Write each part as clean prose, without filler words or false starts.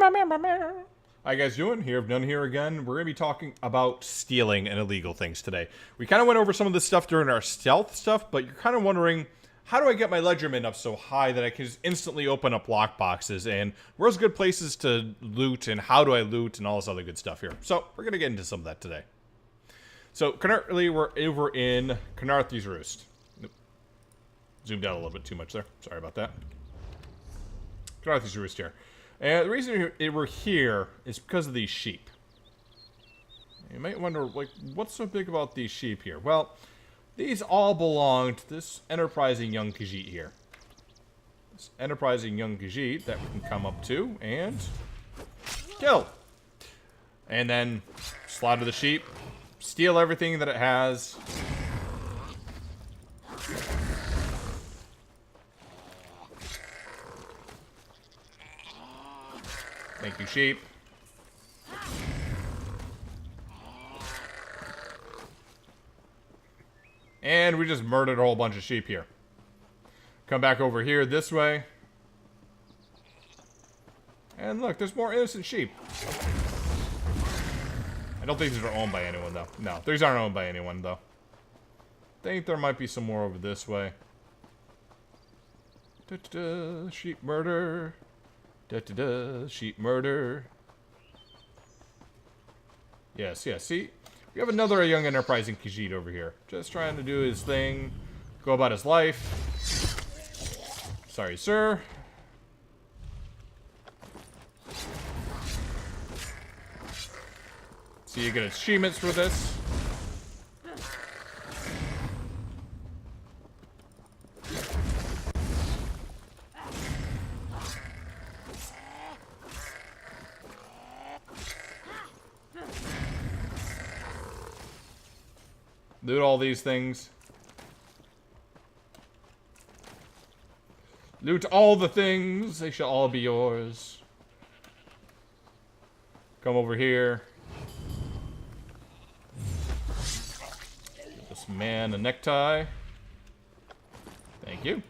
How you guys doing? Here, I've done here again. We're going to be talking about stealing and illegal things today. We kind of went over some of this stuff during our stealth stuff, but you're kind of wondering, how do I get my ledgerment up so high that I can just instantly open up lockboxes? And where's good places to loot, and how do I loot, and all this other good stuff here. So, we're going to get into some of that today. So, currently, we're over in Canarthy's Roost. Nope. Zoomed out a little bit too much there. Sorry about that. Canarthy's Roost here. And the reason we're here is because of these sheep. You might wonder, like, what's so big about these sheep here? Well, these all belong to this enterprising young Khajiit here. This enterprising young Khajiit that we can come up to and kill. And then slaughter the sheep, steal everything that it has. Thank you, sheep. And we just murdered a whole bunch of sheep here. Come back over here this way. And look, there's more innocent sheep. I don't think these are owned by anyone, though. No, these aren't owned by anyone, though. I think there might be some more over this way. Da-da-da, sheep murder. Da-da-da, sheep murder. Yes, yes, see? We have another young enterprising Khajiit over here. Just trying to do his thing. Go about his life. Sorry, sir. So you get achievements for this. Loot all these things. Loot all the things. They shall all be yours. Come over here. Give this man a necktie. Thank you.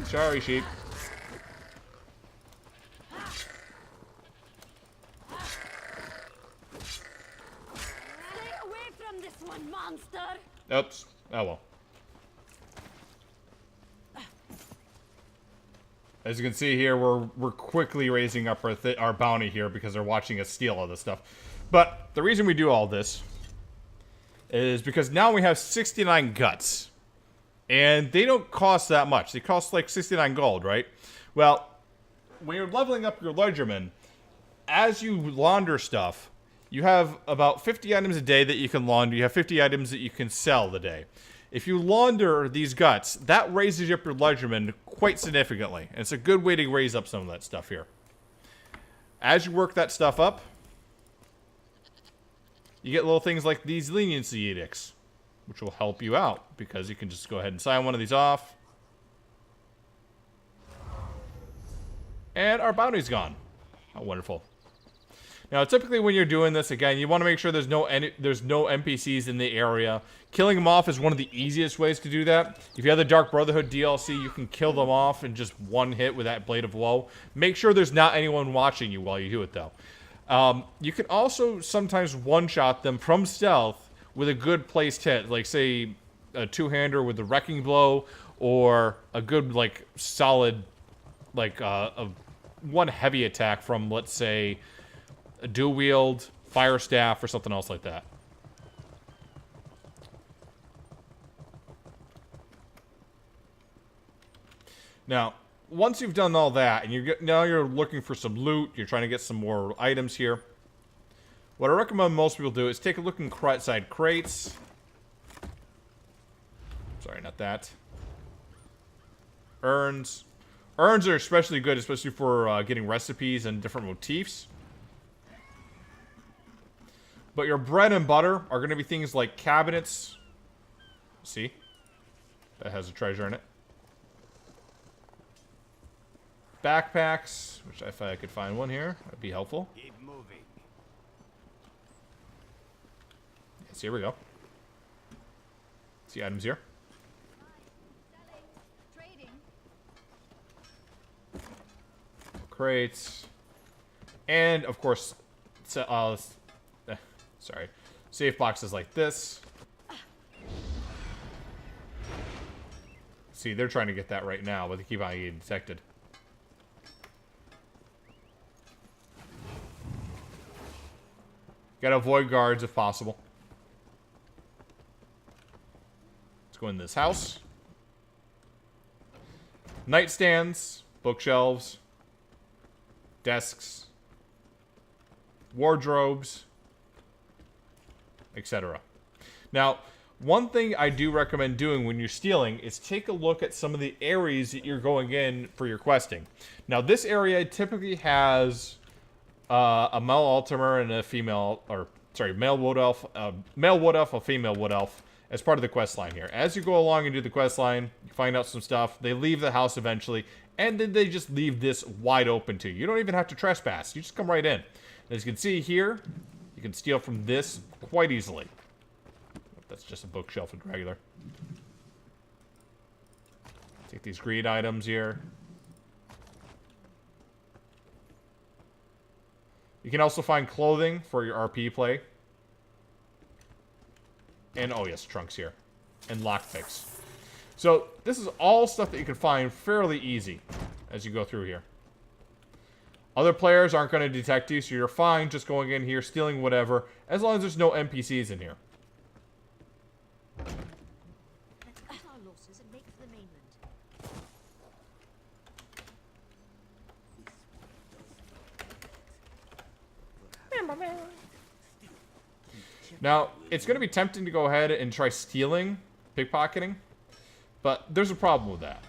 Sorry, sheep. Monster. Oops. Oh well. As you can see here, we're quickly raising up our bounty here because they're watching us steal all this stuff. But the reason we do all this is because now we have 69 guts. And they don't cost that much. They cost like 69 gold, right? Well, when you're leveling up your ledgerman, as you launder stuff, you have about 50 items a day that you can launder. You have 50 items that you can sell a day. If you launder these guts, that raises up your ledgerman quite significantly. And it's a good way to raise up some of that stuff here. As you work that stuff up, you get little things like these leniency edicts, which will help you out because you can just go ahead and sign one of these off. And our bounty's gone. How wonderful. Now, typically when you're doing this, again, you want to make sure there's no NPCs in the area. Killing them off is one of the easiest ways to do that. If you have the Dark Brotherhood DLC, you can kill them off in just one hit with that Blade of Woe. Make sure there's not anyone watching you while you do it, though. You can also sometimes one-shot them from stealth with a good placed hit. Like, say, a two-hander with the Wrecking Blow, or a good, like, solid, like, one heavy attack from, let's say, a dual wield, fire staff, or something else like that. Now, once you've done all that, and now you're looking for some loot, you're trying to get some more items here. What I recommend most people do is take a look inside crates. Sorry, not that. Urns. Urns are especially good, especially for getting recipes and different motifs. But your bread and butter are going to be things like cabinets. See? That has a treasure in it. Backpacks, which if I could find one here, that'd be helpful. Keep moving. Yes, here we go. See items here. crates. And, of course, sorry, safe boxes like this. See, they're trying to get that right now, but they keep on getting detected. Gotta avoid guards if possible. Let's go in this house. Nightstands, bookshelves, desks, wardrobes, etc. Now, one thing I do recommend doing when you're stealing is take a look at some of the areas that you're going in for your questing. Now, this area typically has a male Altimer and a female, or sorry, male wood elf, a female wood elf as part of the quest line here. As you go along and do the quest line, you find out some stuff. They leave the house eventually, and then they just leave this wide open to you. You don't even have to trespass. You just come right in. As you can see here, you can steal from this quite easily. That's just a bookshelf with regular. Take these greed items here. You can also find clothing for your RP play. And, oh yes, trunks here. And lockpicks. So, this is all stuff that you can find fairly easy as you go through here. Other players aren't going to detect you, so you're fine just going in here, stealing whatever, as long as there's no NPCs in here. Now, it's going to be tempting to go ahead and try stealing, pickpocketing, but there's a problem with that.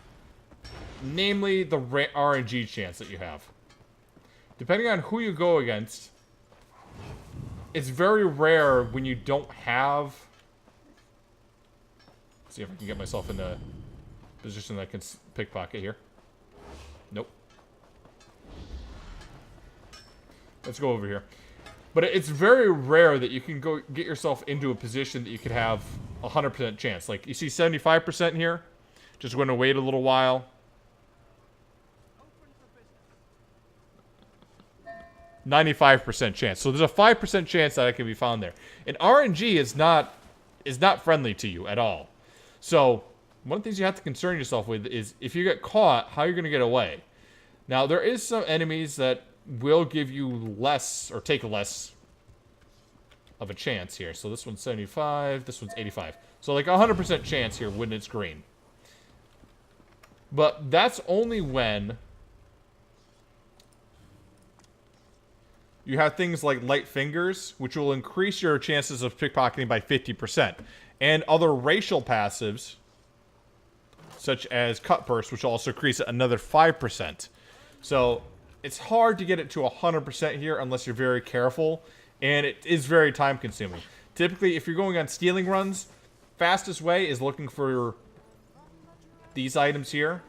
Namely, the RNG chance that you have. Depending on who you go against, it's very rare when you don't have... Let's see if I can get myself in a position that I can pickpocket here. Nope. Let's go over here. But it's very rare that you can go get yourself into a position that you could have a 100% chance. Like, you see 75% here. Just going to wait a little while. 95% chance. So there's a 5% chance that I can be found there. And RNG is not friendly to you at all. So one of the things you have to concern yourself with is if you get caught, how you're going to get away. Now, there is some enemies that will give you less, or take less of a chance here. So this one's 75, this one's 85. So like 100% chance here when it's green. But that's only when you have things like light fingers, which will increase your chances of pickpocketing by 50%. And other racial passives, such as cut burst, which will also increase it another 5%. So it's hard to get it to 100% here unless you're very careful, and it is very time consuming. Typically, if you're going on stealing runs, fastest way is looking for these items here,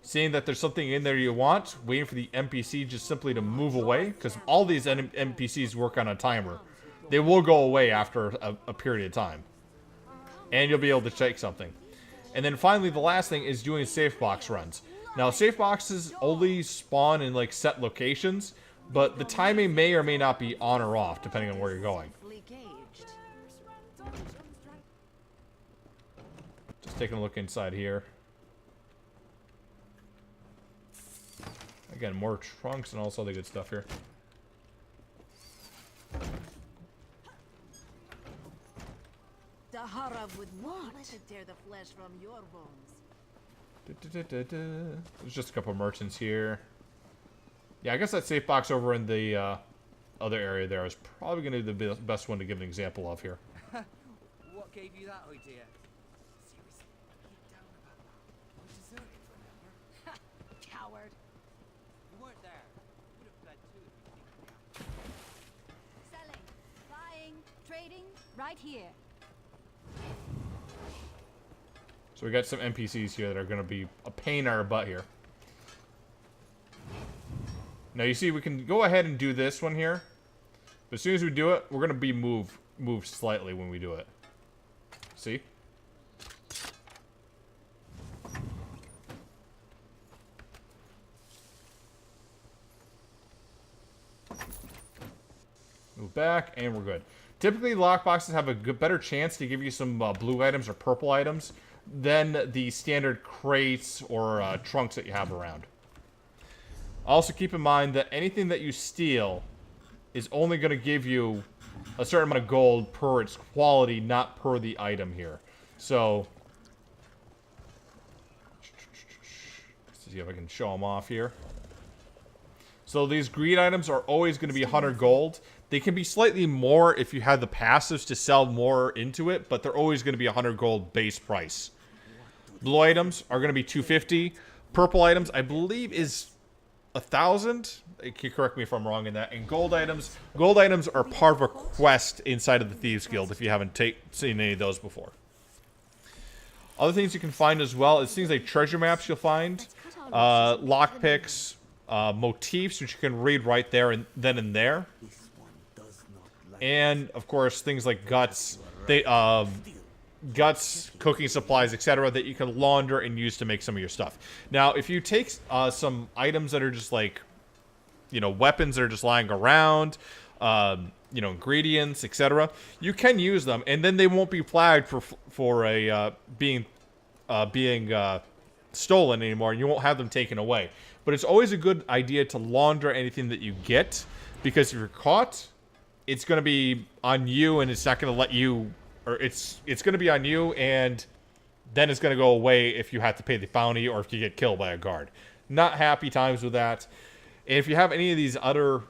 seeing that there's something in there you want, waiting for the NPC just simply to move away, because all these NPCs work on a timer. They will go away after a period of time, and you'll be able to take something. And then finally, the last thing is doing safe box runs. Now, safe boxes only spawn in, like, set locations, but the timing may or may not be on or off, depending on where you're going. Just taking a look inside here. Again, more trunks and all this other good stuff here. Dahara would not let it tear the flesh from your bones. There's just a couple merchants here. Yeah, I guess that safe box over in the other area there is probably going to be the best one to give an example of here. What gave you that idea? Seriously, get down about that. We deserted, remember? Coward. You weren't there. Would have fled too if you Selling, buying, trading, right here. So we got some NPCs here that are going to be a pain in our butt here. Now you see we can go ahead and do this one here. But as soon as we do it, we're going to be moved slightly when we do it. See? Move back, and we're good. Typically, lockboxes have a better chance to give you some blue items or purple items than the standard crates or trunks that you have around. Also, keep in mind that anything that you steal is only going to give you a certain amount of gold per its quality, not per the item here. So, let's see if I can show them off here. So these greed items are always going to be 100 gold. They can be slightly more if you have the passives to sell more into it, but they're always going to be 100 gold base price. Blue items are going to be 250. Purple items, I believe, is 1,000. You can correct me if I'm wrong in that. And gold items are part of a quest inside of the Thieves Guild if you haven't seen any of those before. Other things you can find as well is things like treasure maps you'll find, lockpicks, motifs, which you can read right there and then and there. And, of course, things like guts, cooking supplies, etc. that you can launder and use to make some of your stuff. Now, if you take some items that are just like, you know, weapons that are just lying around, you know, ingredients, etc., you can use them, and then they won't be flagged for being stolen anymore, and you won't have them taken away. But it's always a good idea to launder anything that you get, because if you're caught, it's going to be on you, and it's not going to let you, or it's going to be on you, and then it's going to go away if you have to pay the bounty or if you get killed by a guard. Not happy times with that. And if you have any of these other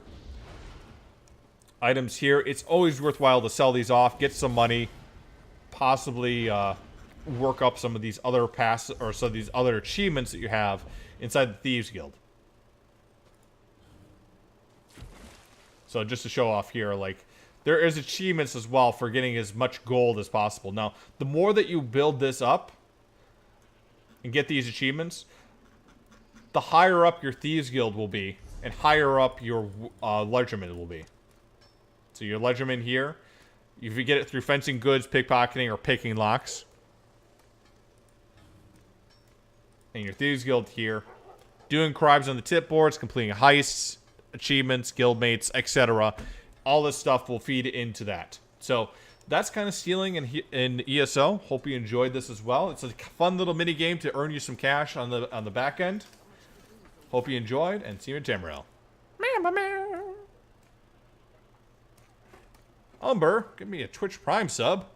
items here, it's always worthwhile to sell these off, get some money, possibly work up some of these other these other achievements that you have inside the Thieves Guild. So just to show off here, like, there is achievements as well for getting as much gold as possible. Now, the more that you build this up and get these achievements, the higher up your Thieves Guild will be, and higher up your Ledgerman will be. So your Ledgerman here, if you get it through fencing goods, pickpocketing, or picking locks. And your Thieves Guild here, doing crimes on the tip boards, completing heists, achievements, guildmates, etc. All this stuff will feed into that. So that's kind of stealing in ESO. Hope you enjoyed this as well. It's a fun little mini game to earn you some cash on the back end. Hope you enjoyed, and see you in Tamriel. Umber, give me a Twitch Prime sub.